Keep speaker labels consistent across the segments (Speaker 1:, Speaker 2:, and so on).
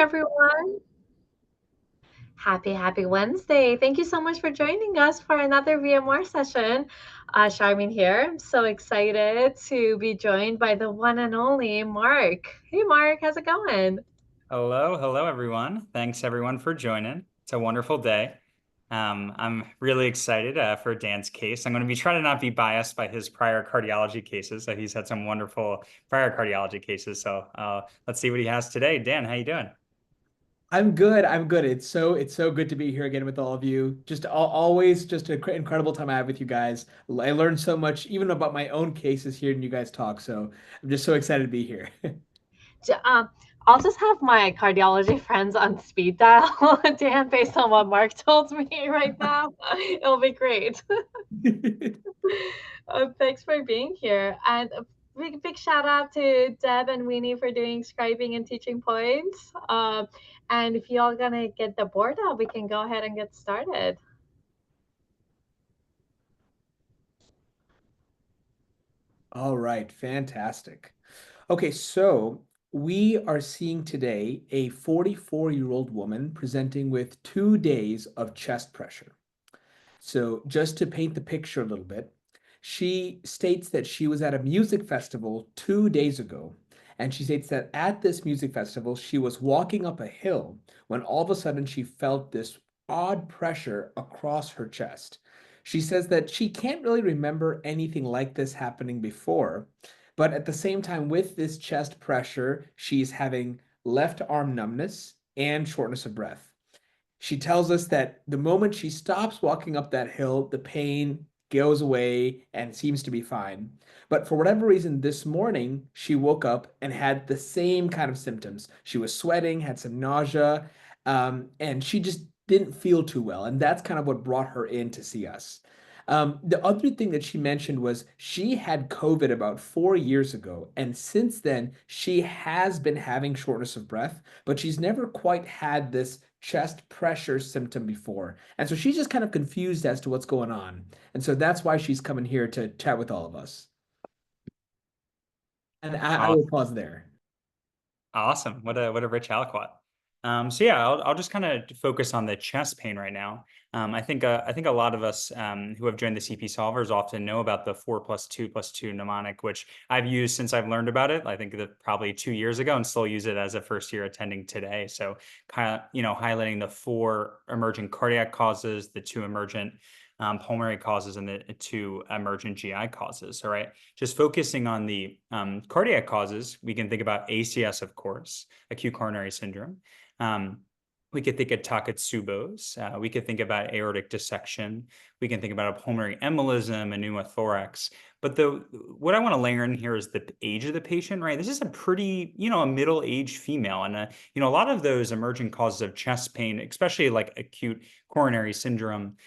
Speaker 1: everyone. Happy Wednesday. Thank you so much for joining us for another VMR session. Sharmin here. I'm so excited to be joined by the one and only Mark. Hey, Mark, how's it going?
Speaker 2: Hello, everyone. Thanks everyone for joining. It's a wonderful day. I'm really excited for Dan's case. I'm going to be trying to not be biased by his prior cardiology cases. He's had some wonderful prior cardiology cases. So let's see what he has today. Dan, how you doing?
Speaker 3: I'm good. I'm good. It's so good to be here again with all of you. Always just an incredible time I have with you guys. I learned so much even about my own cases hearing you guys talk. So I'm just so excited to be here.
Speaker 1: J- Um, I'll just have my cardiology friends on speed dial, Dan, based on what Mark told me right now. It'll be great. Thanks for being here. And a big shout out to Deb and Winnie for doing scribing and teaching points. And if y'all gonna get the board up, we can go ahead and get started.
Speaker 3: All right, fantastic. Okay, so we are seeing today a 44-year-old woman presenting with 2 days of chest pressure. So, just to paint the picture a little bit, she states that she was at a music festival 2 days ago. And she states that at this music festival, she was walking up a hill when all of a sudden she felt this odd pressure across her chest. She says that she can't really remember anything like this happening before, but at the same time, with this chest pressure, she's having left arm numbness and shortness of breath. She tells us that the moment she stops walking up that hill, the pain goes away and seems to be fine. But for whatever reason, this morning, she woke up and had the same kind of symptoms. She was sweating, had some nausea, and she just didn't feel too well. And that's kind of what brought her in to see us. The other thing that she mentioned was she had COVID about 4 years ago. And since then, she has been having shortness of breath, but she's never quite had this chest pressure symptom before. And so she's just kind of confused as to what's going on. And so that's why she's coming here to chat with all of us. And I will
Speaker 2: Awesome.
Speaker 3: pause there.
Speaker 2: Awesome. What a rich aliquot. So yeah, I'll just kind of focus on the chest pain right now. I think a lot of us who have joined the CP solvers often know about the 4+2+2 mnemonic, which I've used since I've learned about it. I think that probably 2 years ago, and still use it as a first year attending today. So kind of highlighting the four emergent cardiac causes, the two emergent pulmonary causes, and the two emergent GI causes. All right. Just focusing on the cardiac causes, we can think about ACS, of course, acute coronary syndrome. We could think of Takotsubo's. We could think about aortic dissection. We can think about a pulmonary embolism, a pneumothorax. But what I want to layer in here is the age of the patient, right? This is a pretty, a middle-aged female. And, a lot of those emergent causes of chest pain, especially like acute coronary syndrome,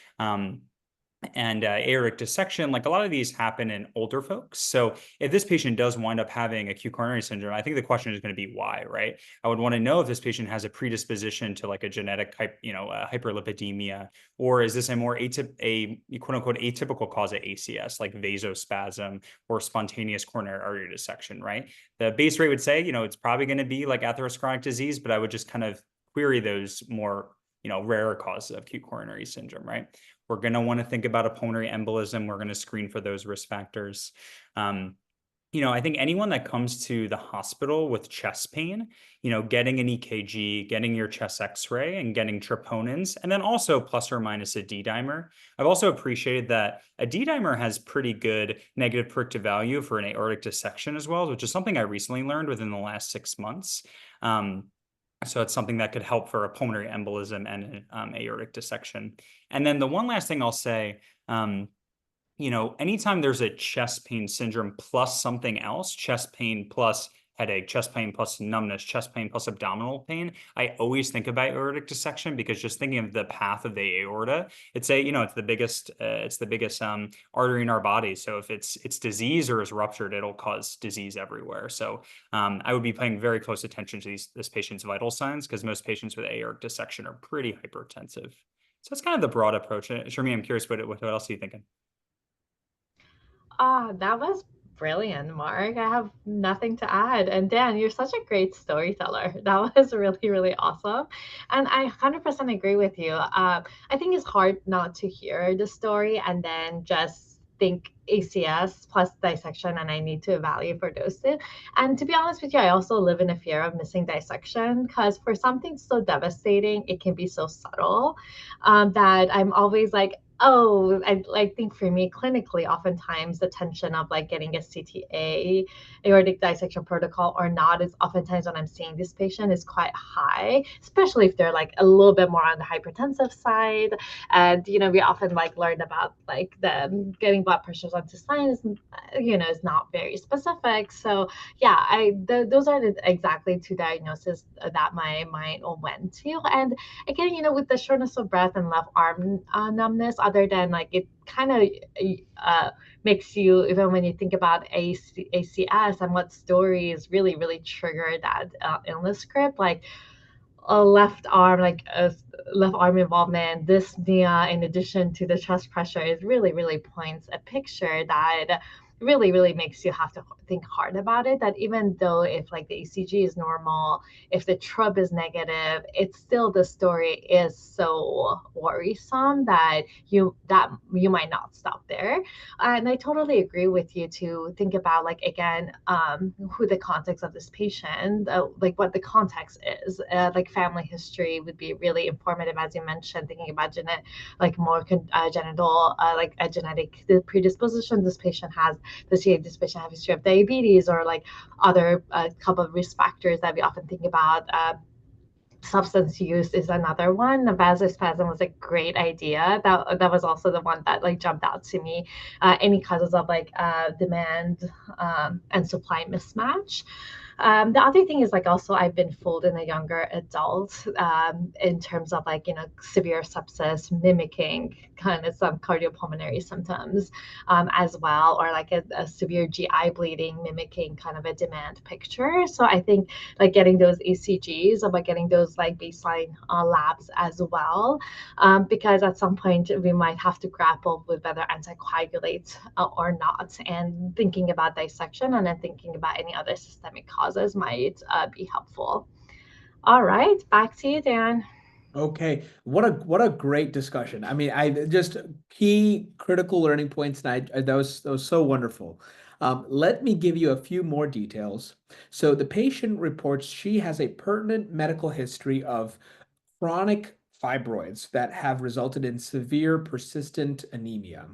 Speaker 2: and aortic dissection, like a lot of these happen in older folks. So if this patient does wind up having acute coronary syndrome, I think the question is going to be why, right? I would want to know if this patient has a predisposition to like a genetic hyperlipidemia, or is this a more a quote unquote atypical cause of ACS, like vasospasm or spontaneous coronary artery dissection, right? The base rate would say, it's probably going to be like atherosclerotic disease, but I would just kind of query those more rarer causes of acute coronary syndrome, right? We're going to want to think about a pulmonary embolism. We're going to screen for those risk factors. I think anyone that comes to the hospital with chest pain, getting an EKG, getting your chest x-ray and getting troponins, and then also plus or minus a D-dimer. I've also appreciated that a D-dimer has pretty good negative predictive value for an aortic dissection as well, which is something I recently learned within the last 6 months. So it's something that could help for a pulmonary embolism and an aortic dissection. And then the one last thing I'll say, anytime there's a chest pain syndrome plus something else, chest pain plus headache, chest pain plus numbness, chest pain plus abdominal pain, I always think about aortic dissection, because just thinking of the path of the aorta, it's the biggest artery in our body. So if it's disease or is ruptured, it'll cause disease everywhere. So I would be paying very close attention to this patient's vital signs, because most patients with aortic dissection are pretty hypertensive. So that's kind of the broad approach. Sharmi, I'm curious, what else are you thinking?
Speaker 1: That was Brilliant, Mark. I have nothing to add. And Dan, you're such a great storyteller. That was really, really awesome. And I 100% agree with you. I think it's hard not to hear the story and then just think ACS plus dissection, and I need to evaluate for those two. And to be honest with you, I also live in a fear of missing dissection because for something so devastating, it can be so subtle that I'm always like, oh, I think for me clinically, oftentimes the tension of like getting a CTA, aortic dissection protocol or not, is oftentimes when I'm seeing this patient is quite high, especially if they're like a little bit more on the hypertensive side. And we often like learn about like the getting blood pressures onto signs, is not very specific. So yeah, those are exactly two diagnoses that my mind went to. And again, with the shortness of breath and left arm numbness, other than like it kind of uh, makes you, even when you think about ACS and what stories really, really trigger that illness script, like a left arm, like a left arm involvement, dyspnea, in addition to the chest pressure, is really, really points a picture that really, really makes you have to think hard about it. That even though if like the ECG is normal, if the TRUB is negative, it's still the story is so worrisome that you might not stop there. And I totally agree with you to think about like again, who the context of this patient, like what the context is. Like family history would be really informative, as you mentioned, thinking about like more genital, like a genetic predisposition this patient has. Does this patient have a history of diabetes or like other couple of risk factors that we often think about? Substance use is another one. Vasospasm was a great idea. That was also the one that like jumped out to me. Any causes of like demand and supply mismatch. The other thing is like also I've been fooled in a younger adult in terms of like severe sepsis mimicking kind of some cardiopulmonary symptoms as well, or like a severe GI bleeding mimicking kind of a demand picture. So I think like getting those ECGs, about getting those like baseline labs as well, because at some point we might have to grapple with whether anticoagulate or not, and thinking about dissection and then thinking about any other systemic causes might be helpful. All right, back to you, Dan.
Speaker 3: Okay, what a great discussion. I mean, I just key critical learning points, and that was so wonderful. Let me give you a few more details. So the patient reports she has a pertinent medical history of chronic fibroids that have resulted in severe persistent anemia.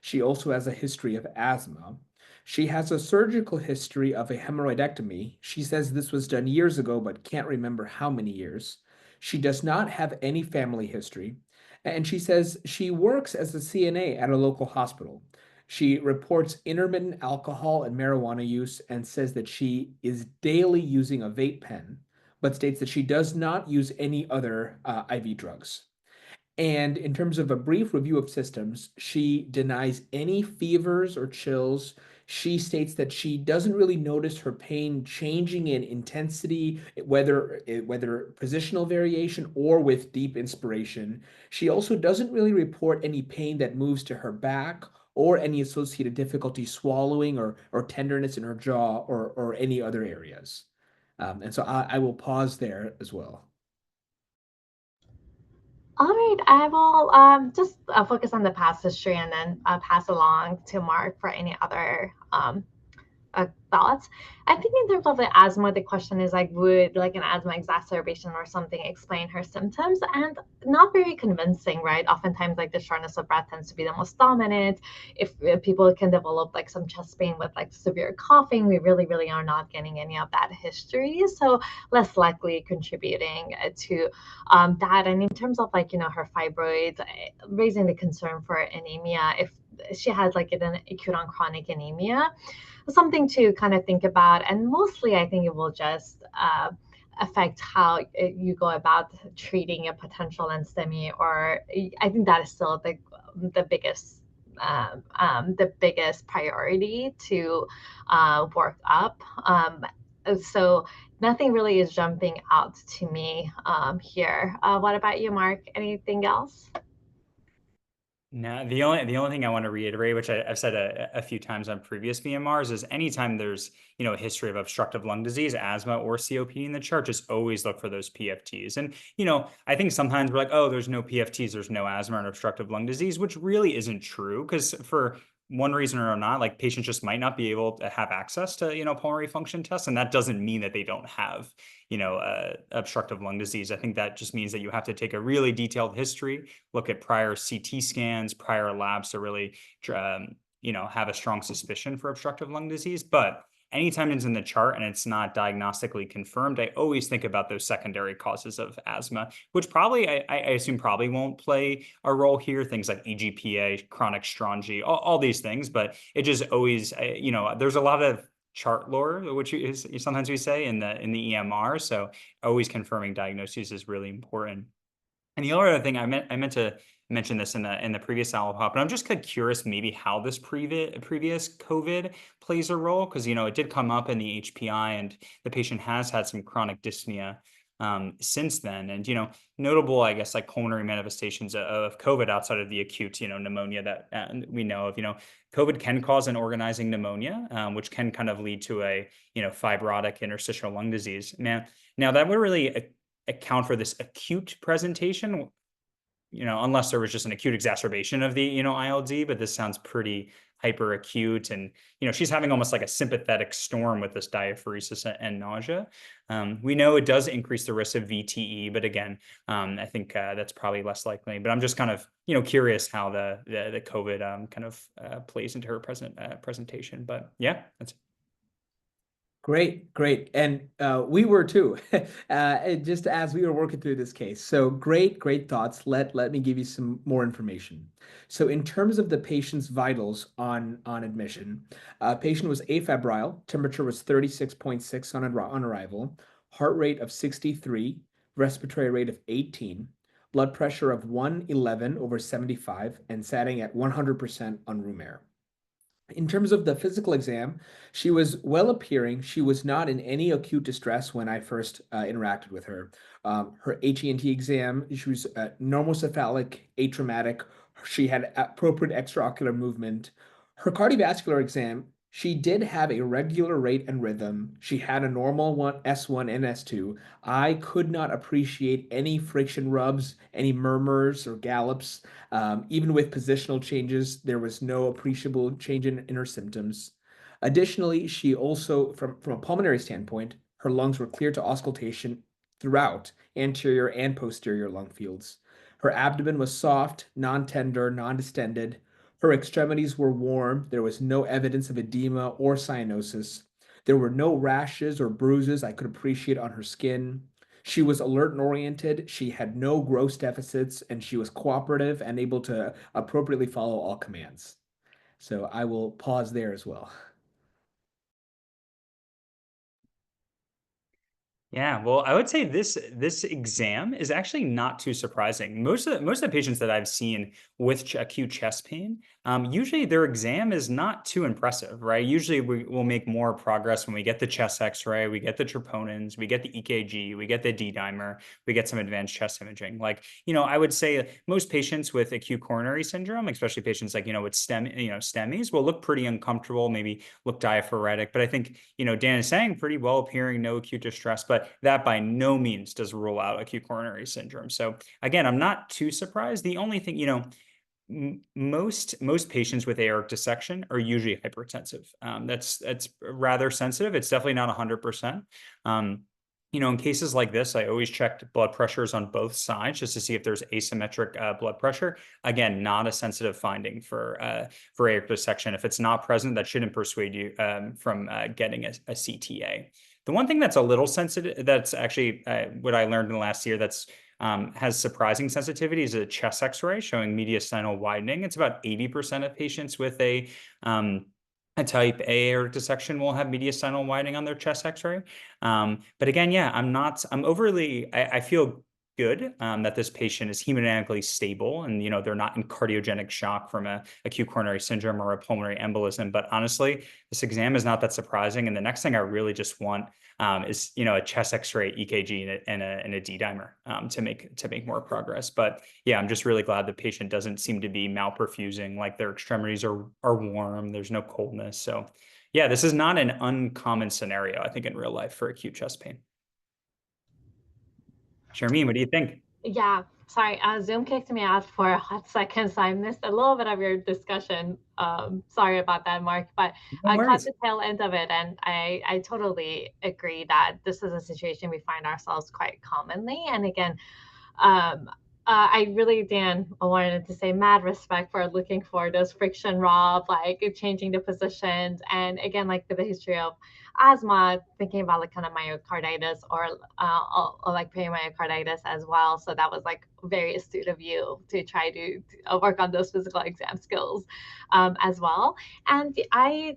Speaker 3: She also has a history of asthma. She has a surgical history of a hemorrhoidectomy. She says this was done years ago, but can't remember how many years. She does not have any family history. And she says she works as a CNA at a local hospital. She reports intermittent alcohol and marijuana use and says that she is daily using a vape pen, but states that she does not use any other IV drugs. And in terms of a brief review of systems, she denies any fevers or chills. She states that she doesn't really notice her pain changing in intensity, whether positional variation or with deep inspiration. She also doesn't really report any pain that moves to her back or any associated difficulty swallowing or tenderness in her jaw or any other areas. And so I will pause there as well.
Speaker 1: All right, I will just focus on the past history and then pass along to Mark for any other thoughts. I think in terms of the asthma, the question is like, would like an asthma exacerbation or something explain her symptoms? And not very convincing, right? Oftentimes, like the shortness of breath tends to be the most dominant. If people can develop like some chest pain with like severe coughing, we really, really are not getting any of that history. So less likely contributing to that. And in terms of like, her fibroids, raising the concern for anemia, if she has like an acute on chronic anemia, something to kind of think about. And mostly, I think it will just affect how you go about treating a potential STEMI. Or I think that is still the biggest the biggest priority to work up. So nothing really is jumping out to me here. What about you, Mark? Anything else?
Speaker 2: No, the only thing I want to reiterate, which I've said a few times on previous VMRs, is anytime there's a history of obstructive lung disease, asthma, or COPD in the chart, just always look for those PFTs. And I think sometimes we're like, oh, there's no PFTs, there's no asthma and obstructive lung disease, which really isn't true, because for one reason or not, like patients just might not be able to have access to pulmonary function tests, and that doesn't mean that they don't have obstructive lung disease. I think that just means that you have to take a really detailed history, look at prior CT scans, prior labs to really, have a strong suspicion for obstructive lung disease. But anytime it's in the chart and it's not diagnostically confirmed, I always think about those secondary causes of asthma, which probably, I assume, probably won't play a role here. Things like EGPA, chronic strongy, all these things. But it just always, there's a lot of chart lore, which is sometimes we say in the EMR. So always confirming diagnoses is really important. And the other thing I meant to mention this in the previous Alpha, but I'm just kind of curious maybe how this previous COVID plays a role, because it did come up in the HPI, and the patient has had some chronic dyspnea since then. And notable, I guess, like pulmonary manifestations of COVID outside of the acute pneumonia that we know of. COVID can cause an organizing pneumonia, which can kind of lead to a fibrotic interstitial lung disease. Now that would really account for this acute presentation, unless there was just an acute exacerbation of the, ILD, but this sounds pretty hyperacute. And, she's having almost like a sympathetic storm with this diaphoresis and nausea. We know it does increase the risk of VTE, but again, I think that's probably less likely. But I'm just kind of, curious how the COVID kind of plays into her presentation. But yeah, that's
Speaker 3: Great, great. And we were too, just as we were working through this case. So great, great thoughts. Let me give you some more information. So in terms of the patient's vitals on admission, patient was afebrile, temperature was 36.6 on arrival, heart rate of 63, respiratory rate of 18, blood pressure of 111/75, and sitting at 100% on room air. In terms of the physical exam, she was well appearing. She was not in any acute distress when I first interacted with her. Her HENT exam, she was normocephalic, atraumatic. She had appropriate extraocular movement. Her cardiovascular exam, she did have a regular rate and rhythm. She had a normal S1 and S2. I could not appreciate any friction rubs, any murmurs or gallops. Even with positional changes, there was no appreciable change in her symptoms. Additionally, she also, from a pulmonary standpoint, her lungs were clear to auscultation throughout anterior and posterior lung fields. Her abdomen was soft, non-tender, non-distended. Her extremities were warm. There was no evidence of edema or cyanosis. There were no rashes or bruises I could appreciate on her skin. She was alert and oriented. She had no gross deficits, and she was cooperative and able to appropriately follow all commands. So I will pause there as well.
Speaker 2: Yeah, well, I would say this exam is actually not too surprising. Most of the patients that I've seen with acute chest pain, usually their exam is not too impressive, right? Usually we will make more progress when we get the chest X-ray, we get the troponins, we get the EKG, we get the D-dimer, we get some advanced chest imaging. Like, I would say most patients with acute coronary syndrome, especially patients like with STEMIs, will look pretty uncomfortable, maybe look diaphoretic. But I think Dan is saying pretty well appearing, no acute distress, but that by no means does rule out acute coronary syndrome. So again, I'm not too surprised. The only thing, most patients with aortic dissection are usually hypertensive. That's rather sensitive. It's definitely not 100%. In cases like this, I always checked blood pressures on both sides just to see if there's asymmetric blood pressure. Again, not a sensitive finding for aortic dissection. If it's not present, that shouldn't persuade you from getting a CTA. The one thing that's a little sensitive, that's actually what I learned in the last year, that's has surprising sensitivity, is a chest X-ray showing mediastinal widening. It's about 80% of patients with a type A aortic dissection will have mediastinal widening on their chest X-ray. But again, yeah, I feel good, that this patient is hemodynamically stable and, they're not in cardiogenic shock from a acute coronary syndrome or a pulmonary embolism. But honestly, this exam is not that surprising. And the next thing I really just want is, a chest X-ray, EKG, and a D-dimer to make more progress. But yeah, I'm just really glad the patient doesn't seem to be malperfusing, like their extremities are warm. There's no coldness. So yeah, this is not an uncommon scenario, I think, in real life for acute chest pain. Sharmin, what do you think?
Speaker 1: Yeah, sorry, Zoom kicked me out for a hot second, so I missed a little bit of your discussion. Sorry about that, Mark, but
Speaker 2: No
Speaker 1: I caught
Speaker 2: worries.
Speaker 1: the tail end of it, and I totally agree that this is a situation we find ourselves quite commonly. And again, um, I really, Dan, I wanted to say mad respect for looking for those friction rod, like changing the positions. And again, like with the history of asthma, thinking about like kind of myocarditis or like perimyocarditis as well. So that was like very astute of you to try to work on those physical exam skills as well. And I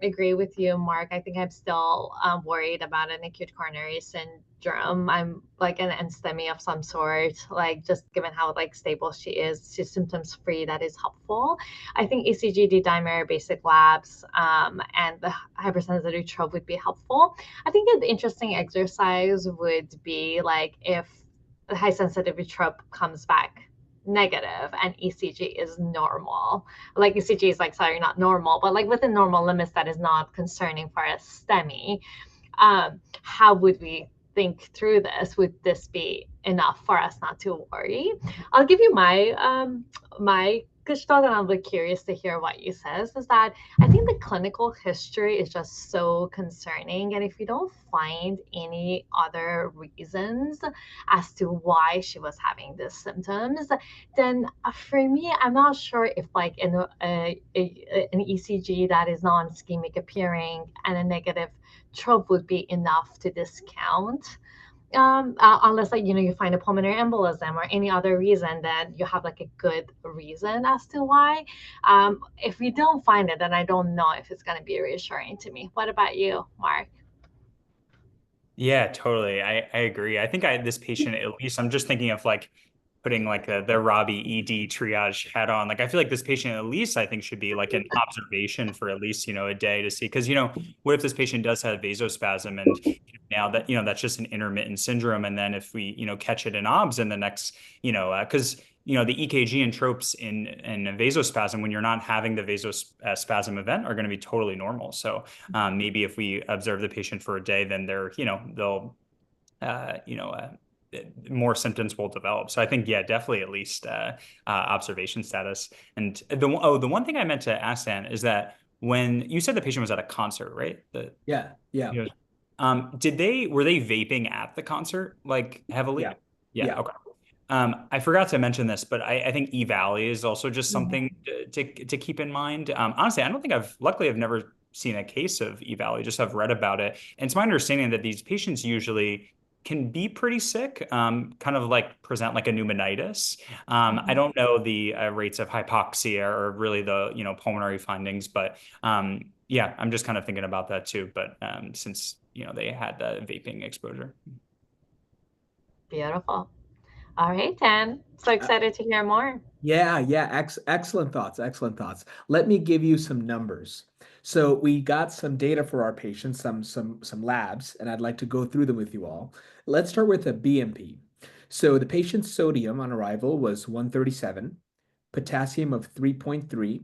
Speaker 1: agree with you, Mark. I think I'm still worried about an acute coronary syndrome. I'm like an NSTEMI of some sort, like just given how like stable she is, she's symptoms free. That is helpful. I think ECG, D-dimer, basic labs, and the hypersensitivity trope would be helpful. I think an interesting exercise would be like if the high sensitivity trope comes back negative and ECG is normal. Like ECG is like, sorry, not normal, but like within normal limits that is not concerning for a STEMI. How would we think through this? Would this be enough for us not to worry? I'll give you my gestalt, and I'm like curious to hear what you says. Is that I think the clinical history is just so concerning, and if you don't find any other reasons as to why she was having these symptoms, then for me, I'm not sure if like an ECG that is non-ischemic appearing and a negative trope would be enough to discount unless like you find a pulmonary embolism or any other reason that you have like a good reason as to why. If we don't find it, then I don't know if it's going to be reassuring to me. What about you, Mark?
Speaker 2: Yeah, totally. I agree. I think this patient, at least I'm just thinking of like putting like the Robbie ED triage hat on. Like I feel like this patient at least I think should be like an observation for at least, a day to see. Because, what if this patient does have vasospasm and now that, that's just an intermittent syndrome. And then if we, catch it in obs in the next, because the EKG and tropes in a vasospasm when you're not having the vasospasm event are going to be totally normal. So maybe if we observe the patient for a day, then they'll uh, you know uh, more symptoms will develop. So I think yeah, definitely at least observation status. And the one thing I meant to ask Dan is that when you said the patient was at a concert, right?
Speaker 3: Yeah, yeah,
Speaker 2: You know, were they vaping at the concert like heavily?
Speaker 3: yeah,
Speaker 2: Yeah,
Speaker 3: yeah.
Speaker 2: okay. I forgot to mention this, but I think E-Valley is also just
Speaker 1: Mhm.
Speaker 2: something to keep in mind. Honestly, I don't think luckily I've never seen a case of E-Valley, just have read about it. And it's my understanding that these patients usually can be pretty sick, kind of like present like a pneumonitis. I
Speaker 1: Mhm.
Speaker 2: don't know the rates of hypoxia or really the, pulmonary findings, but yeah, I'm just kind of thinking about that too. But since, they had the vaping exposure.
Speaker 1: Beautiful. All right, Dan. So
Speaker 3: Uh,
Speaker 1: excited to hear more.
Speaker 3: yeah, yeah. Excellent thoughts. Excellent thoughts. Let me give you some numbers. So we got some data for our patients, some labs, and I'd like to go through them with you all. Let's start with a BMP. So the patient's sodium on arrival was 137, potassium of 3.3,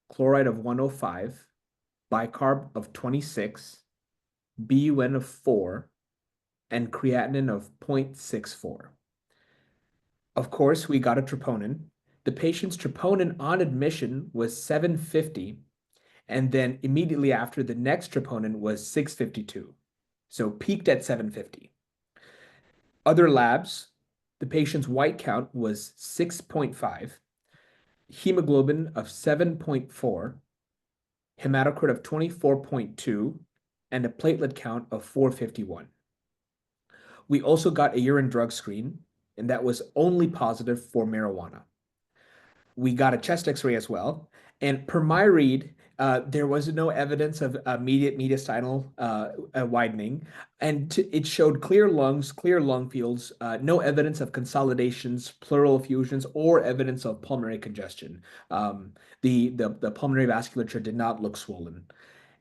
Speaker 3: chloride of 105, bicarb of 26, BUN of 4, and creatinine of 0.64. Of course, we got a troponin. The patient's troponin on admission was 750, and then immediately after, the next troponin was 652. So peaked at 750. Other labs, the patient's white count was 6.5, hemoglobin of 7.4, hematocrit of 24.2, and a platelet count of 451. We also got a urine drug screen, and that was only positive for marijuana. We got a chest X-ray as well, and per my read, there was no evidence of immediate mediastinal widening, and it showed clear lungs, clear lung fields, no evidence of consolidations, pleural effusions, or evidence of pulmonary congestion. The pulmonary vasculature did not look swollen.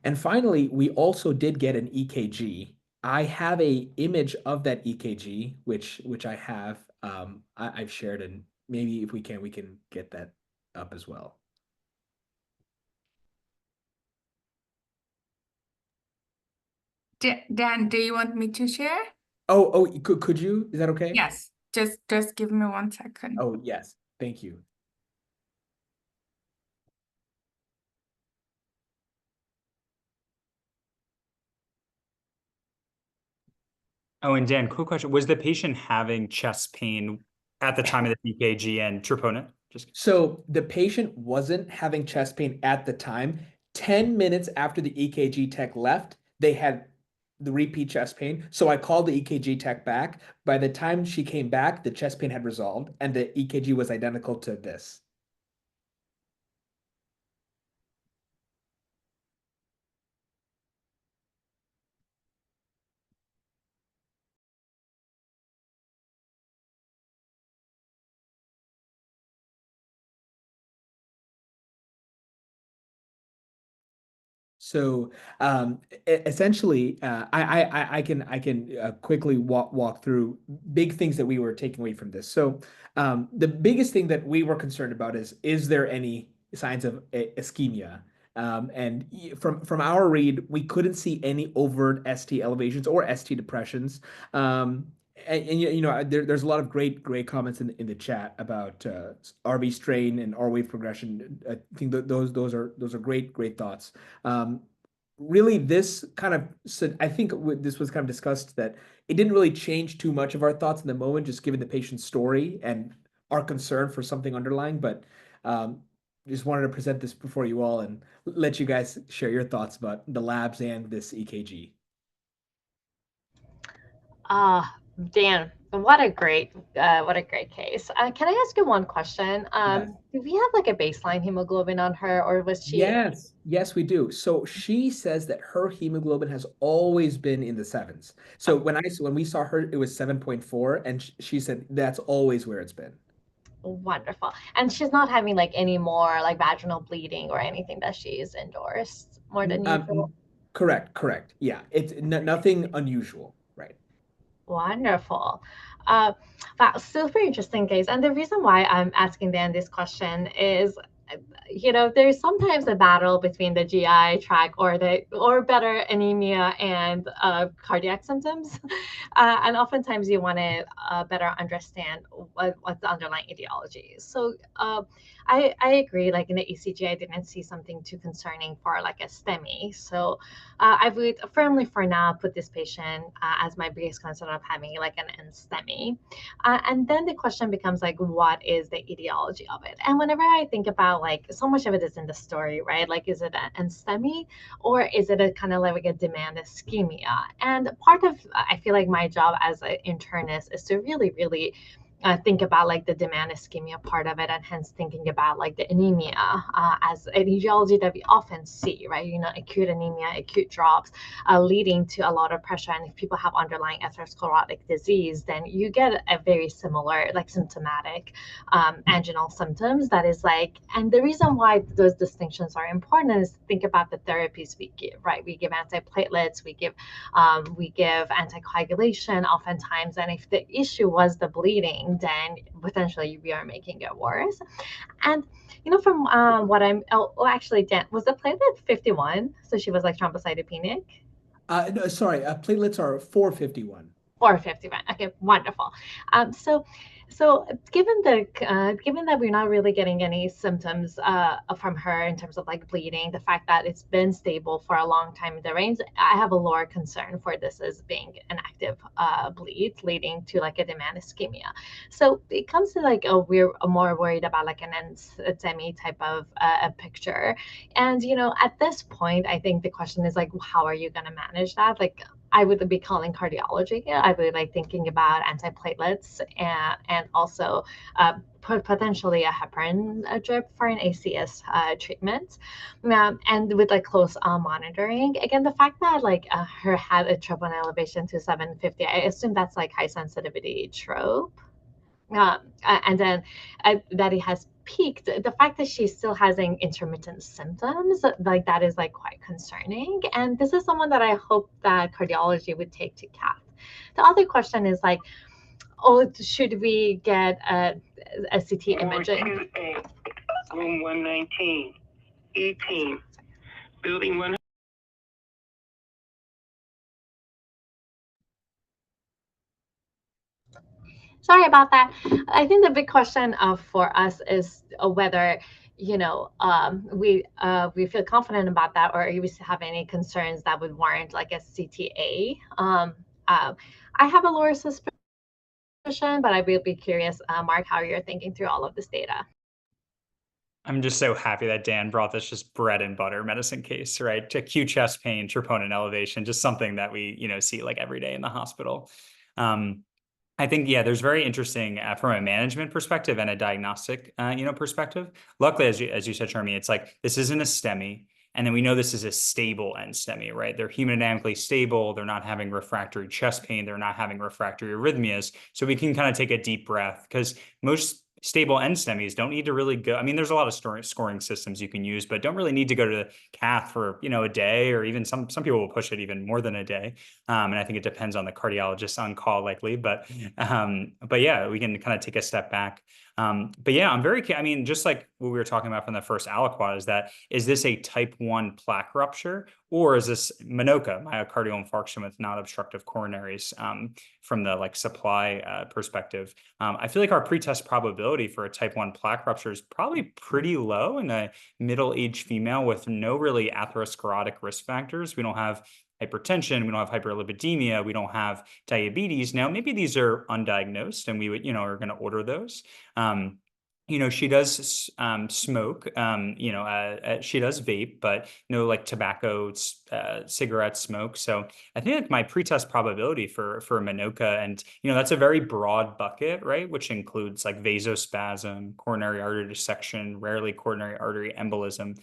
Speaker 3: And finally, we also did get an EKG. I have a image of that EKG, which I have. I've shared, and maybe if we can get that up as well.
Speaker 4: Dan, do you want me to share?
Speaker 3: Oh, could you? Is that okay?
Speaker 4: Yes, just give me 1 second.
Speaker 3: Oh, yes. Thank you.
Speaker 2: Oh, and Dan, quick question. Was the patient having chest pain at the time of the EKG and troponin? Just
Speaker 3: So the patient wasn't having chest pain at the time. 10 minutes after the EKG tech left, they had the repeat chest pain. So I called the EKG tech back. By the time she came back, the chest pain had resolved and the EKG was identical to this. So essentially, I can quickly walk through big things that we were taking away from this. So the biggest thing that we were concerned about is there any signs of ischemia? And from our read, we couldn't see any overt ST elevations or ST depressions. And there's a lot of great comments in the chat about RV strain and R wave progression. I think that those are great thoughts. Um, Really, this kind of said, I think this was kind of discussed that it didn't really change too much of our thoughts in the moment, just given the patient's story and our concern for something underlying. But um, just wanted to present this before you all and let you guys share your thoughts about the labs and this EKG.
Speaker 1: Ah, Dan, what a great case. Can I ask you one question?
Speaker 3: Yes.
Speaker 1: Do we have like a baseline hemoglobin on her, or was she?
Speaker 3: Yes, we do. So she says that her hemoglobin has always been in the sevens. So when we saw her, it was 7.4, and she said that's always where it's been.
Speaker 1: Wonderful. And she's not having like any more like vaginal bleeding or anything that she's endorsed more than usual.
Speaker 3: Correct. Yeah, it's nothing unusual, right?
Speaker 1: Wonderful. Uh, wow, super interesting case. And the reason why I'm asking Dan this question is, there's sometimes a battle between the GI tract or better anemia and cardiac symptoms, and oftentimes you want to better understand what the underlying etiology is. So I agree. Like in the ECG, I didn't see something too concerning for like a STEMI. So I would firmly for now put this patient as my biggest concern of having like an NSTEMI. And then the question becomes like, what is the etiology of it? And whenever I think about like so much of it is in the story, right? Like, is it an NSTEMI or is it a kind of like a demand ischemia? And part of I feel like my job as an internist is to really think about like the demand ischemia part of it, and hence thinking about like the anemia as an etiology that we often see, right? Acute anemia, acute drops leading to a lot of pressure. And if people have underlying atherosclerotic disease, then you get a very similar like symptomatic anginal symptoms that is like, and the reason why those distinctions are important is think about the therapies we give, right? We give antiplatelets, we give anticoagulation oftentimes, and if the issue was the bleeding, then potentially we are making it worse. And from what actually, Dan, was the platelet 51? So she was like thrombocytopenic.
Speaker 3: No, sorry, platelets are 451.
Speaker 1: Or 51. Okay, wonderful. So given that we're not really getting any symptoms from her in terms of like bleeding, the fact that it's been stable for a long time in the range, I have a lower concern for this as being an active bleed leading to like a demand ischemia. So it comes to like we're more worried about like an NSTEMI type of a picture. And at this point, I think the question is like, how are you going to manage that? Like, I would be calling cardiology. I would like thinking about antiplatelets and also potentially a heparin drip for an ACS treatment, and with like close monitoring. Again, the fact that like her had a troponin elevation to 750, I assume that's like high sensitivity trope. And then that it has peaked. The fact that she's still having intermittent symptoms, like that is like quite concerning. And this is someone that I hope that cardiology would take to cath. The other question is like, oh, should we get a CT imaging?
Speaker 5: Room 119, 18, building 1.
Speaker 1: Sorry about that. I think the big question for us is whether we feel confident about that, or you have any concerns that would warrant like a CTA. I have a lower suspicion, but I will be curious, Mark, how you're thinking through all of this data.
Speaker 2: I'm just so happy that Dan brought this just bread and butter medicine case, right? Acute chest pain, troponin elevation, just something that we, see like every day in the hospital. I think, yeah, there's very interesting from a management perspective and a diagnostic, perspective. Luckily, as you said, Charmy, it's like this isn't a STEMI, and then we know this is a stable end STEMI, right? They're hemodynamically stable. They're not having refractory chest pain. They're not having refractory arrhythmias. So we can kind of take a deep breath because most stable end STEMIs don't need to really go. I mean, there's a lot of scoring systems you can use, but don't really need to go to the cath for, a day, or even some people will push it even more than a day. And I think it depends on the cardiologist on call likely, but yeah, we can kind of take a step back. But yeah, I mean, just like what we were talking about from the first aliquot is this a type 1 plaque rupture, or is this MINOCA, myocardial infarction with non-obstructive coronaries, from the like supply perspective? I feel like our pretest probability for a type 1 plaque rupture is probably pretty low in a middle-aged female with no really atherosclerotic risk factors. We don't have hypertension, we don't have hyperlipidemia, we don't have diabetes. Now, maybe these are undiagnosed and we would, are going to order those. She does smoke, she does vape, but no like tobacco, cigarette smoke. So I think like my pretest probability for MINOCA, and, that's a very broad bucket, right? Which includes like vasospasm, coronary artery dissection, rarely coronary artery embolism.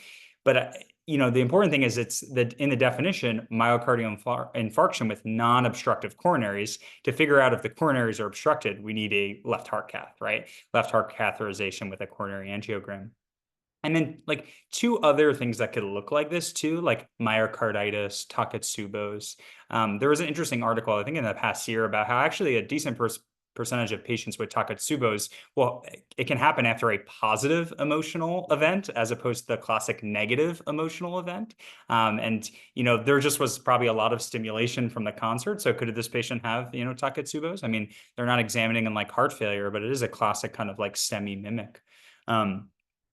Speaker 2: But the important thing is it's that in the definition, myocardial infarction with non-obstructive coronaries. To figure out if the coronaries are obstructed, we need a left heart cath, right? Left heart catheterization with a coronary angiogram. And then like two other things that could look like this too, like myocarditis, Takotsubo's. There was an interesting article, I think in the past year, about how actually a decent percentage of patients with Takotsubo's, well, it can happen after a positive emotional event as opposed to the classic negative emotional event. And, there just was probably a lot of stimulation from the concert. So could this patient have, Takotsubo's? I mean, they're not examining in like heart failure, but it is a classic kind of like STEMI mimic.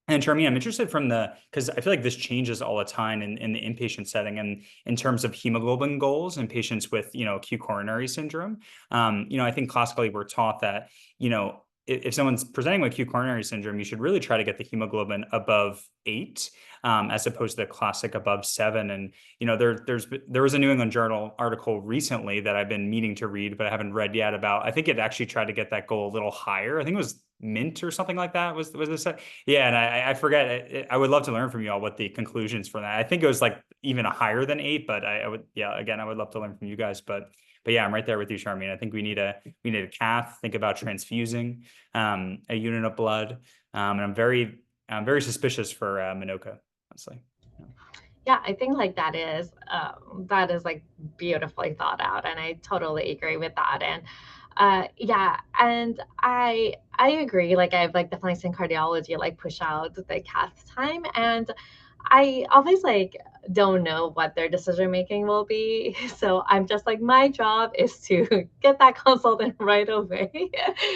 Speaker 2: And Charmaine, I'm interested because I feel like this changes all the time in the inpatient setting, and in terms of hemoglobin goals in patients with, acute coronary syndrome. I think classically we're taught that, if someone's presenting with acute coronary syndrome, you should really try to get the hemoglobin above 8, as opposed to the classic above 7. And, there was a New England Journal article recently that I've been meaning to read, but I haven't read yet about, I think it actually tried to get that goal a little higher. I think it was Mint or something like that was this? Yeah. And I forget, I would love to learn from you all what the conclusions for that. I think it was like even higher than 8, but I would, yeah, again, I would love to learn from you guys, but yeah, I'm right there with you, Charmaine. I think we need a cath, think about transfusing a unit of blood. And I'm very suspicious for MINOCA, honestly.
Speaker 1: Yeah, I think like that is like beautifully thought out, and I totally agree with that. And yeah, and I agree. Like I've like definitely seen cardiology like push out the cath time, and I always like don't know what their decision making will be. So I'm just like, my job is to get that consultant right away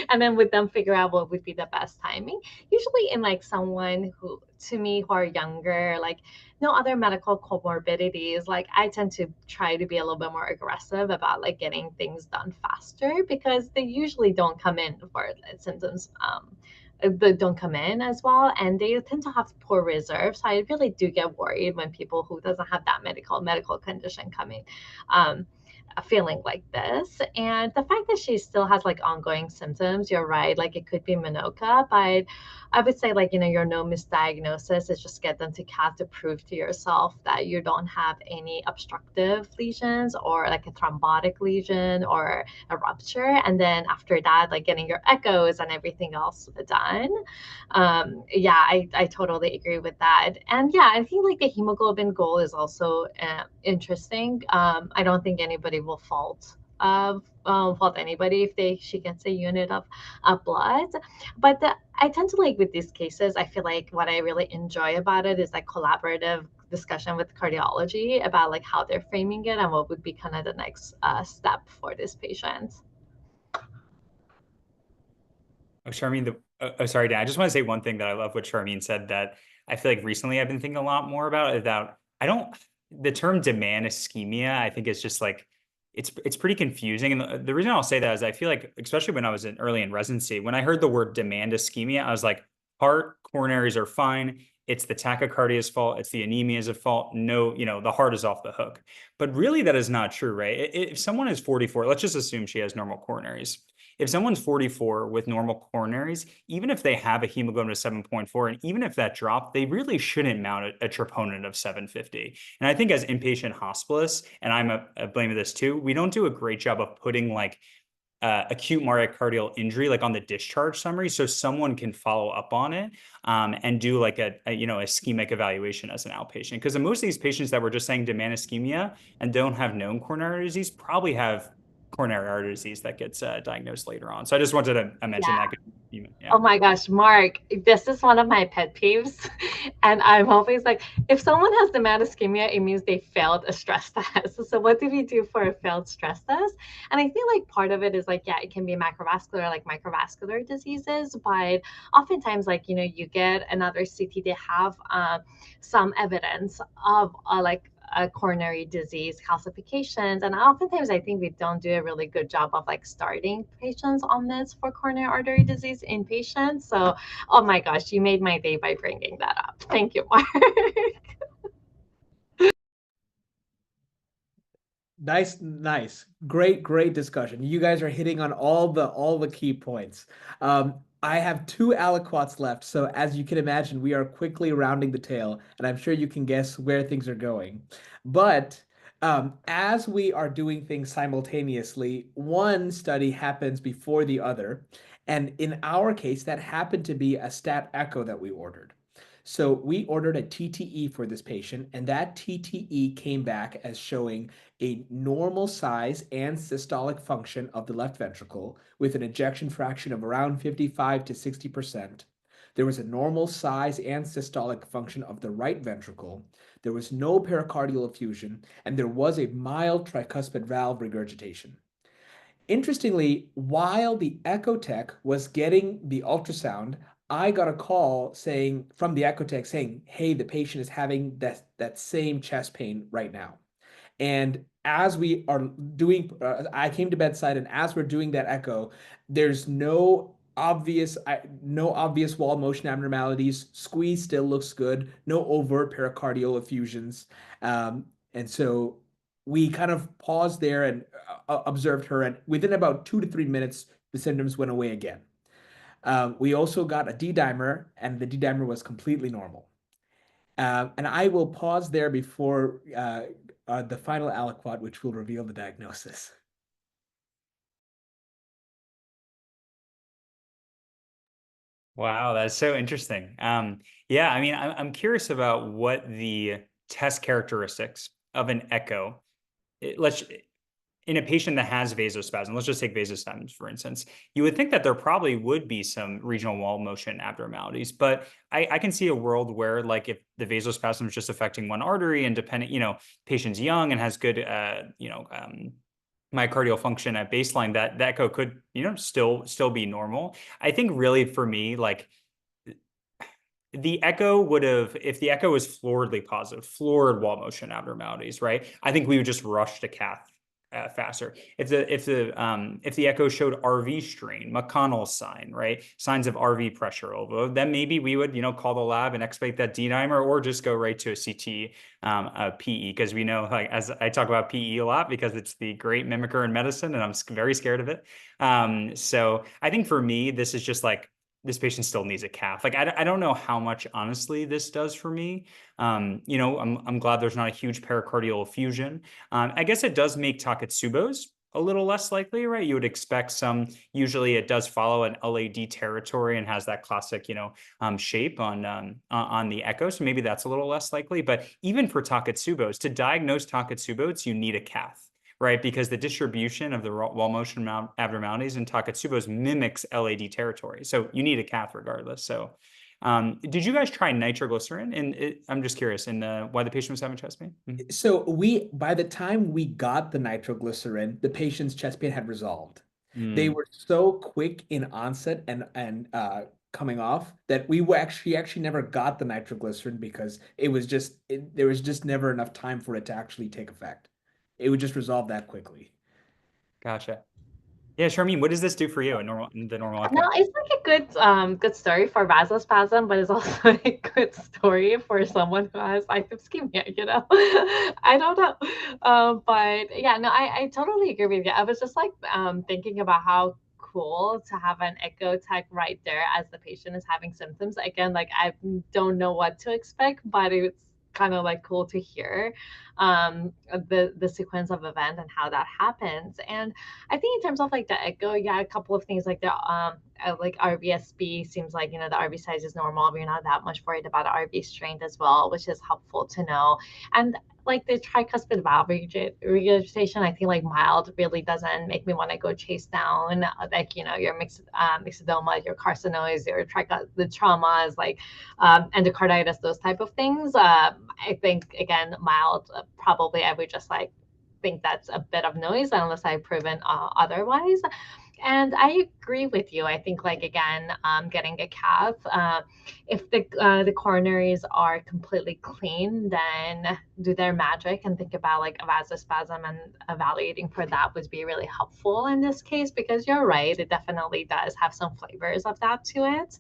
Speaker 1: and then with them figure out what would be the best timing. Usually in like someone who to me who are younger, like no other medical comorbidities, like I tend to try to be a little bit more aggressive about like getting things done faster because they usually don't come in for symptoms that don't come in as well, and they tend to have poor reserves. So I really do get worried when people who doesn't have that medical condition coming. feeling like this. And the fact that she still has like ongoing symptoms, you're right, like it could be Minoka, but I would say like, your no misdiagnosis is just get them to CAT to prove to yourself that you don't have any obstructive lesions or like a thrombotic lesion or a rupture. And then after that, like getting your echoes and everything else done. Yeah, I totally agree with that. And yeah, I think like the hemoglobin goal is also interesting. I don't think anybody will fault anybody if she gets a unit of blood. But I tend to like with these cases, I feel like what I really enjoy about it is like collaborative discussion with cardiology about like how they're framing it and what would be kind of the next step for this patient.
Speaker 2: Oh, Charmin, sorry, Dan. I just want to say one thing that I love what Charmin said that I feel like recently I've been thinking a lot more about the term demand ischemia, I think is just like, it's pretty confusing. And the reason I'll say that is I feel like, especially when I was early in residency, when I heard the word demand ischemia, I was like, heart, coronaries are fine. It's the tachycardia's fault. It's the anemia's fault. No, the heart is off the hook. But really that is not true, right? If someone is 44, let's just assume she has normal coronaries. If someone's 44 with normal coronaries, even if they have a hemoglobin of 7.4, and even if that dropped, they really shouldn't mount a troponin of 750. And I think as inpatient hospitalists, and I'm a blame of this too, we don't do a great job of putting like acute myocardial injury like on the discharge summary, so someone can follow up on it and do like a ischemic evaluation as an outpatient. Because in most of these patients that we're just saying demand ischemia and don't have known coronary disease probably have coronary artery disease that gets diagnosed later on. So I just wanted to mention that.
Speaker 1: Yeah. Oh my gosh, Mark, this is one of my pet peeves. And I'm always like, if someone has demand ischemia, it means they failed a stress test. So what do we do for a failed stress test? And I feel like part of it is like, yeah, it can be macrovascular, like microvascular diseases, but oftentimes like, you get another CT, they have some evidence of like coronary disease calcifications. And oftentimes I think we don't do a really good job of like starting patients on this for coronary artery disease in patients. So, oh my gosh, you made my day by bringing that up. Thank you, Mark.
Speaker 3: Nice. Great discussion. You guys are hitting on all the key points. I have two aliquots left, so as you can imagine, we are quickly rounding the tail, and I'm sure you can guess where things are going. But as we are doing things simultaneously, one study happens before the other, and in our case, that happened to be a stat echo that we ordered. So we ordered a TTE for this patient, and that TTE came back as showing a normal size and systolic function of the left ventricle with an ejection fraction of around 55 to 60%. There was a normal size and systolic function of the right ventricle. There was no pericardial effusion, and there was a mild tricuspid valve regurgitation. Interestingly, while the echo tech was getting the ultrasound, I got a call from the echo tech saying, hey, the patient is having that same chest pain right now. And as we are doing, I came to bedside, and as we're doing that echo, there's no obvious wall motion abnormalities. Squeeze still looks good. No overt pericardial effusions. And so we kind of paused there and observed her, and within about 2 to 3 minutes, the symptoms went away again. We also got a D-dimer, and the D-dimer was completely normal. And I will pause there before the final aliquot, which will reveal the diagnosis.
Speaker 2: Wow, that's so interesting. Yeah, I mean, I'm curious about what the test characteristics of an echo. In a patient that has vasospasm, let's just take vasospasms, for instance, you would think that there probably would be some regional wall motion abnormalities, but I can see a world where like if the vasospasm is just affecting one artery and patient's young and has good, myocardial function at baseline, that echo could, still be normal. I think really for me, like the echo if the echo was floridly positive, florid wall motion abnormalities, right? I think we would just rush to cath faster. If the echo showed RV strain, McConnell's sign, right, signs of RV pressure, then maybe we would call the lab and expect that D dimer, or just go right to a CT, a PE, because we know, like, as I talk about PE a lot because it's the great mimicker in medicine, and I'm very scared of it. So I think for me, this is just like, this patient still needs a cath. Like, I don't know how much, honestly, this does for me. I'm glad there's not a huge pericardial effusion. I guess it does make Takotsubo's a little less likely, right? You would expect some. Usually it does follow an LAD territory and has that classic, shape on the echo. So maybe that's a little less likely. But even for Takotsubo's, to diagnose Takotsubo's, you need a cath, right? Because the distribution of the wall motion abnormalities in Takotsubo's mimics LAD territory. So you need a cath regardless. So did you guys try nitroglycerin? And I'm just curious, why the patient was having chest pain?
Speaker 3: So by the time we got the nitroglycerin, the patient's chest pain had resolved. They were so quick in onset and coming off that we were actually never got the nitroglycerin because there was just never enough time for it to actually take effect. It would just resolve that quickly.
Speaker 2: Gotcha. Yeah, Sharmin, what does this do for you in the normal echo?
Speaker 1: No, it's like a good story for vasospasm, but it's also a good story for someone who has ischemia, I don't know. But yeah, no, I totally agree with you. I was just like thinking about how cool to have an echo tech right there as the patient is having symptoms. Again, like I don't know what to expect, but it's kind of like cool to hear the sequence of event and how that happens. And I think in terms of like the echo, yeah, a couple of things like the like RVSB seems like the RV size is normal. We're not that much worried about RV strain as well, which is helpful to know. And like the tricuspid valve regurgitation, I think like mild really doesn't make me want to go chase down like your myxedema, your carcinoids, the traumas, like endocarditis, those type of things. I think again mild, probably I would just like think that's a bit of noise unless I've proven otherwise. And I agree with you. I think, like again, getting a cath, if the coronaries are completely clean, then do their magic and think about like a vasospasm, and evaluating for that would be really helpful in this case, because you're right, it definitely does have some flavors of that to it.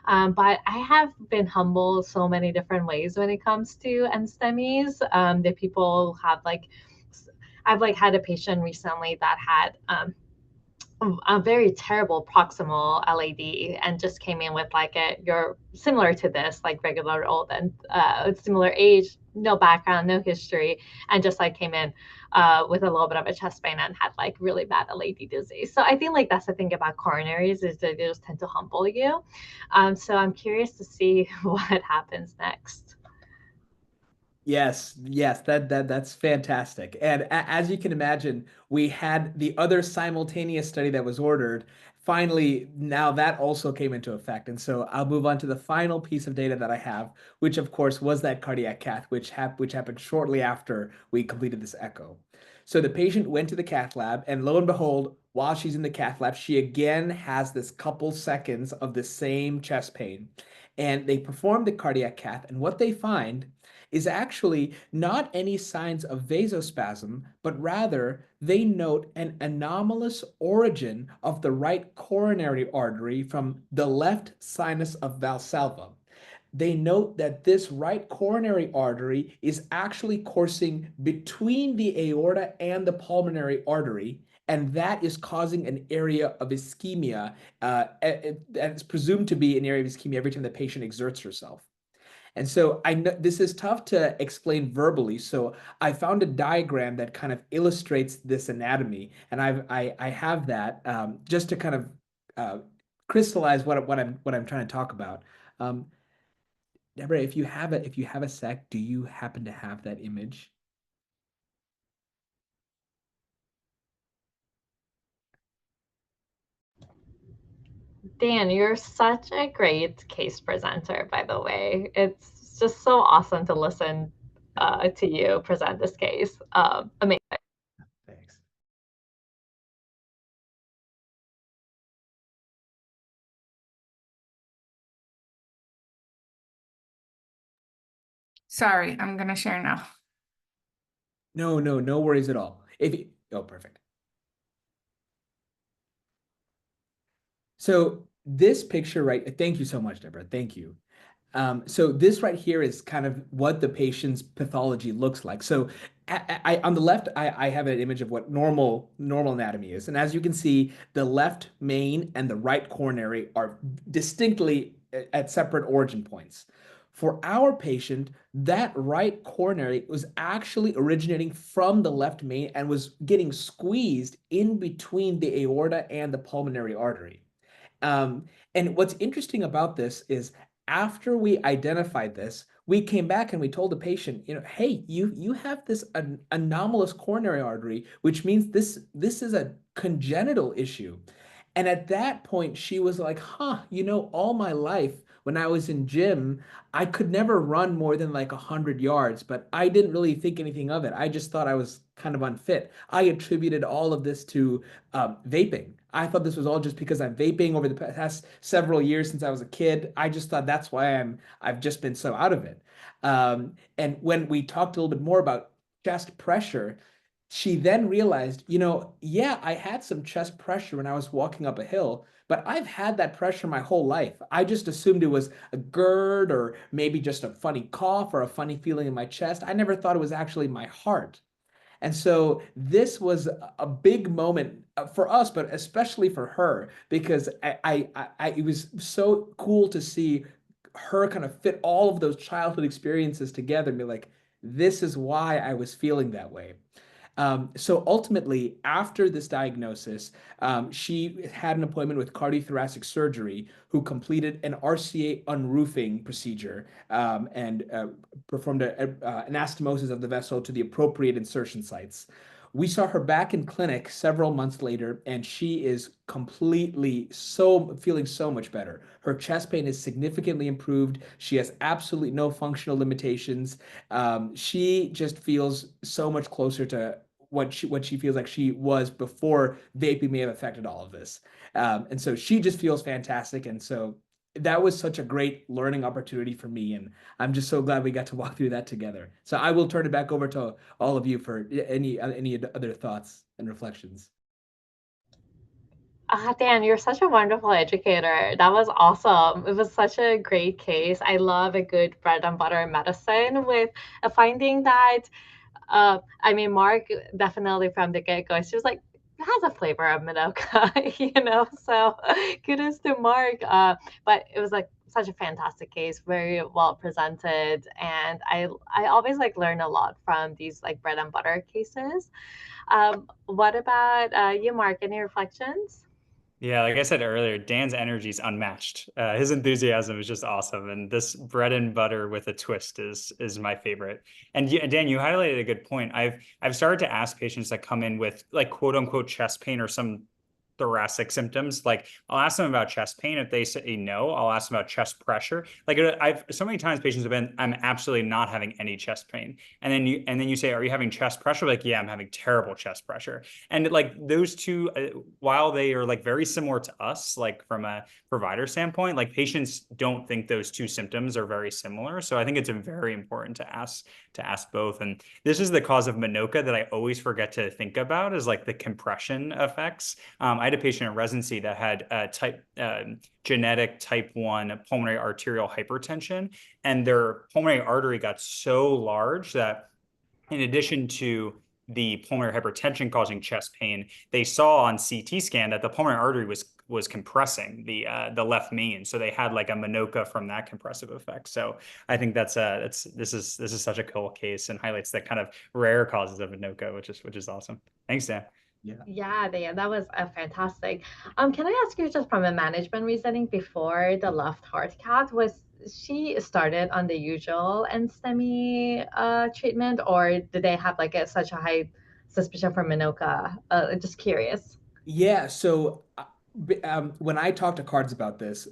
Speaker 1: But I have been humbled so many different ways when it comes to NSTEMIs. The people have like, I've like had a patient recently that had a very terrible proximal LAD and just came in with like you're similar to this, like regular old and similar age, no background, no history, and just like came in with a little bit of a chest pain and had like really bad LAD disease. So I think like that's the thing about coronaries, is that they just tend to humble you. So I'm curious to see what happens next.
Speaker 3: Yes, that's fantastic. And as you can imagine, we had the other simultaneous study that was ordered. Finally, now that also came into effect. And so I'll move on to the final piece of data that I have, which of course was that cardiac cath, which happened shortly after we completed this echo. So the patient went to the cath lab, and lo and behold, while she's in the cath lab, she again has this couple seconds of the same chest pain. And they perform the cardiac cath, and what they find is actually not any signs of vasospasm, but rather they note an anomalous origin of the right coronary artery from the left sinus of Valsalva. They note that this right coronary artery is actually coursing between the aorta and the pulmonary artery, and that is causing an area of ischemia. It's presumed to be an area of ischemia every time the patient exerts herself. And so I know this is tough to explain verbally. So I found a diagram that kind of illustrates this anatomy, and I have that just to kind of crystallize what I'm trying to talk about. Deborah, if you have a sec, do you happen to have that image?
Speaker 1: Dan, you're such a great case presenter, by the way. It's just so awesome to listen to you present this case. Amazing.
Speaker 3: Thanks.
Speaker 4: Sorry, I'm gonna share now.
Speaker 3: No worries at all. Oh, perfect. So this picture, right? Thank you so much, Deborah. Thank you. So this right here is kind of what the patient's pathology looks like. So on the left, I have an image of what normal anatomy is. And as you can see, the left main and the right coronary are distinctly at separate origin points. For our patient, that right coronary was actually originating from the left main and was getting squeezed in between the aorta and the pulmonary artery. Um, and what's interesting about this is after we identified this, we came back and we told the patient, hey, you have this anomalous coronary artery, which means this is a congenital issue. And at that point, she was like, all my life when I was in gym, I could never run more than like 100 yards, but I didn't really think anything of it. I just thought I was kind of unfit. I attributed all of this to vaping. I thought this was all just because I'm vaping over the past several years since I was a kid. I just thought that's why I've just been so out of it. And when we talked a little bit more about chest pressure, she then realized, yeah, I had some chest pressure when I was walking up a hill, but I've had that pressure my whole life. I just assumed it was a GERD or maybe just a funny cough or a funny feeling in my chest. I never thought it was actually my heart. And so this was a big moment for us, but especially for her, because it was so cool to see her kind of fit all of those childhood experiences together and be like, this is why I was feeling that way. So ultimately, after this diagnosis, she had an appointment with cardiothoracic surgery, who completed an RCA unroofing procedure and performed an anastomosis of the vessel to the appropriate insertion sites. We saw her back in clinic several months later, and she is feeling so much better. Her chest pain is significantly improved. She has absolutely no functional limitations. She just feels so much closer to what she feels like she was before vaping may have affected all of this. And so she just feels fantastic. And so that was such a great learning opportunity for me. And I'm just so glad we got to walk through that together. So I will turn it back over to all of you for any other thoughts and reflections.
Speaker 1: Dan, you're such a wonderful educator. That was awesome. It was such a great case. I love a good bread and butter medicine with a finding that, I mean, Mark definitely from the get-go, she was like, it has a flavor of Manuka, so kudos to Mark. But it was like such a fantastic case, very well presented. And I always like learn a lot from these like bread and butter cases. What about you, Mark? Any reflections?
Speaker 2: Yeah, like I said earlier, Dan's energy is unmatched. His enthusiasm is just awesome, and this bread and butter with a twist is my favorite. And Dan, you highlighted a good point. I've started to ask patients that come in with like quote unquote chest pain or some thoracic symptoms. Like I'll ask them about chest pain. If they say no, I'll ask them about chest pressure. Like I've so many times patients have been, I'm absolutely not having any chest pain. And then you say, are you having chest pressure? Like, yeah, I'm having terrible chest pressure. And like those two, while they are like very similar to us, like from a provider standpoint, like patients don't think those two symptoms are very similar. So I think it's very important to ask both. And this is the cause of Minoka that I always forget to think about, is like the compression effects. I had a patient in residency that had genetic type 1 pulmonary arterial hypertension, and their pulmonary artery got so large that in addition to the pulmonary hypertension causing chest pain, they saw on CT scan that the pulmonary artery was compressing the left main. So they had like a Minoka from that compressive effect. So I think this is such a cool case and highlights the kind of rare causes of Minoka, which is awesome. Thanks, Dan.
Speaker 1: Yeah, that was fantastic. Can I ask you just from a management reasoning before the left heart cath, was she started on the usual NSTEMI treatment, or did they have like such a high suspicion for Minoka? Just curious.
Speaker 3: Yeah, so when I talked to Cards about this,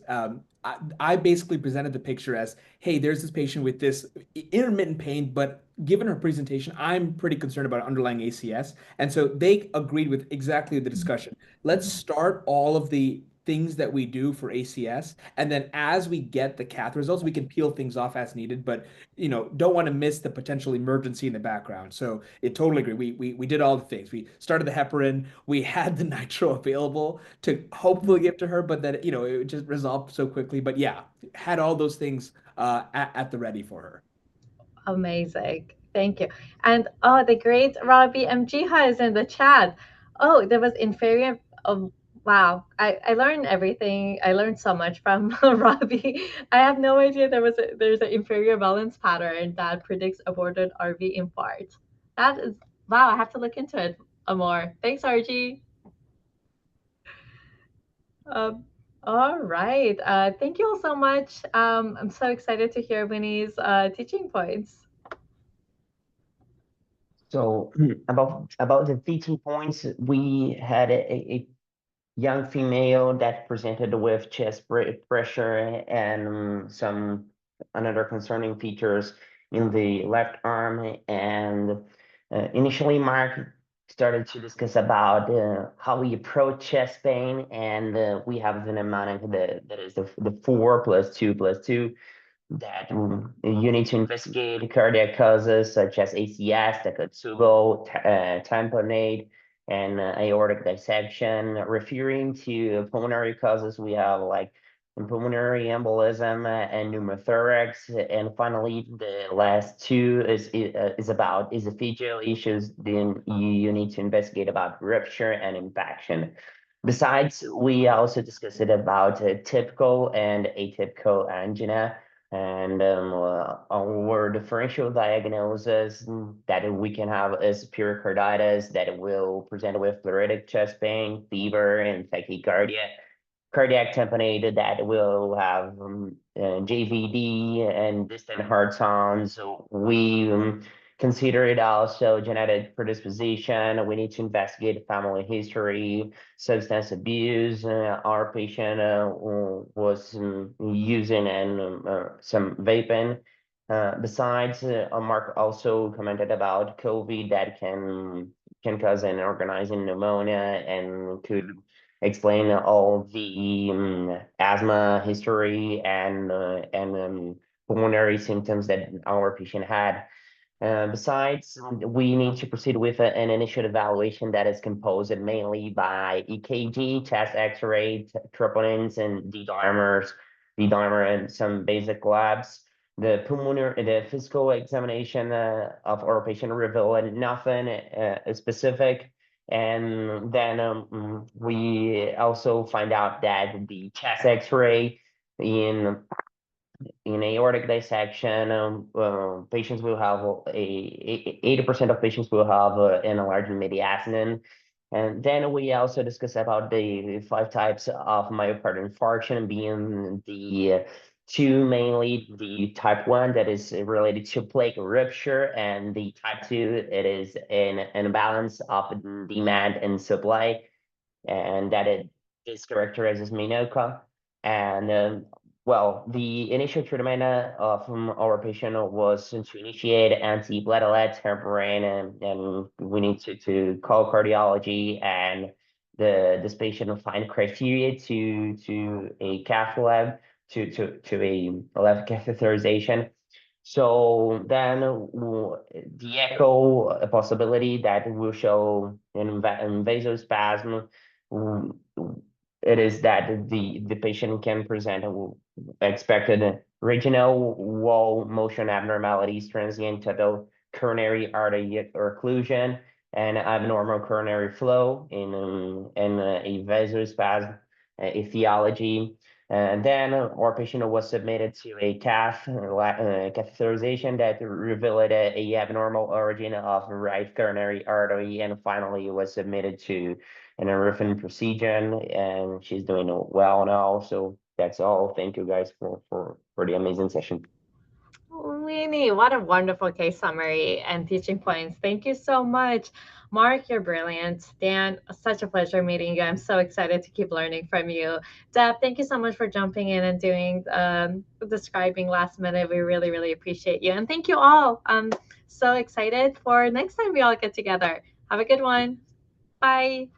Speaker 3: I basically presented the picture as, hey, there's this patient with this intermittent pain, but given her presentation, I'm pretty concerned about underlying ACS. And so they agreed with exactly the discussion. Let's start all of the things that we do for ACS. And then as we get the cath results, we can peel things off as needed, but don't want to miss the potential emergency in the background. So it totally agree. We did all the things. We started the heparin, we had the nitro available to hopefully give to her, but then it just resolved so quickly. But yeah, had all those things at the ready for her.
Speaker 1: Amazing. Thank you. And oh, the great Robbie MGha is in the chat. Oh, there was inferior. Oh, wow. I learned everything. I learned so much from Robbie. I have no idea there's an inferior balance pattern that predicts aborted RV infarct. That is, wow, I have to look into it more. Thanks, RG. Um, all right. Thank you all so much. I'm so excited to hear Winnie's teaching points.
Speaker 6: So about the teaching points, we had a young female that presented with chest pressure and some another concerning features in the left arm. And initially, Mark started to discuss about how we approach chest pain, and we have the mnemonic that is the 4+2+2 that you need to investigate cardiac causes such as ACS, Takotsubo, tamponade, and aortic dissection. Referring to pulmonary causes, we have like pulmonary embolism and pneumothorax. And finally, the last two is about esophageal issues. Then you need to investigate about rupture and impaction. Besides, we also discussed about typical and atypical angina and our differential diagnosis that we can have is pericarditis that will present with pleuritic chest pain, fever, and tachycardia. Cardiac tamponade that will have JVD and distant heart sounds. So we consider it also genetic predisposition. We need to investigate family history, substance abuse. Our patient was using some vaping. Besides, Mark also commented about COVID that can cause an organizing pneumonia and could explain all the asthma history and pulmonary symptoms that our patient had. Besides, we need to proceed with an initial evaluation that is composed mainly by EKG, chest X-ray, troponins, and D-dimer, and some basic labs. The physical examination of our patient revealed nothing specific. And then we also find out that the chest X-ray in aortic dissection, patients will have 80% of patients will have an enlarged mediastinum. And then we also discuss about the 5 types of myocardial infarction, being the two mainly, the type 1 that is related to plaque rupture, and the type 2, it is an imbalance of demand and supply, and that it is characterized as Minoka. And well, the initial treatment from our patient was to initiate antiplatelet heparin, and we need to call cardiology, and this patient find criteria to a cath lab to a left catheterization. So then the echo, a possibility that will show an vasospasm. mm, It is that the patient can present expected regional wall motion abnormalities, transient total coronary artery occlusion, and abnormal coronary flow in a vasospasm etiology. And then our patient was submitted to a catheterization that revealed a abnormal origin of right coronary artery, and finally was submitted to an Griffin procedure, and she's doing well now. So that's all. Thank you guys for the amazing session.
Speaker 1: Winnie, what a wonderful case summary and teaching points. Thank you so much. Mark, you're brilliant. Dan, such a pleasure meeting you. I'm so excited to keep learning from you. Deb, thank you so much for jumping in and doing describing last minute. We really, really appreciate you. And thank you all. I'm so excited for next time we all get together. Have a good one. Bye.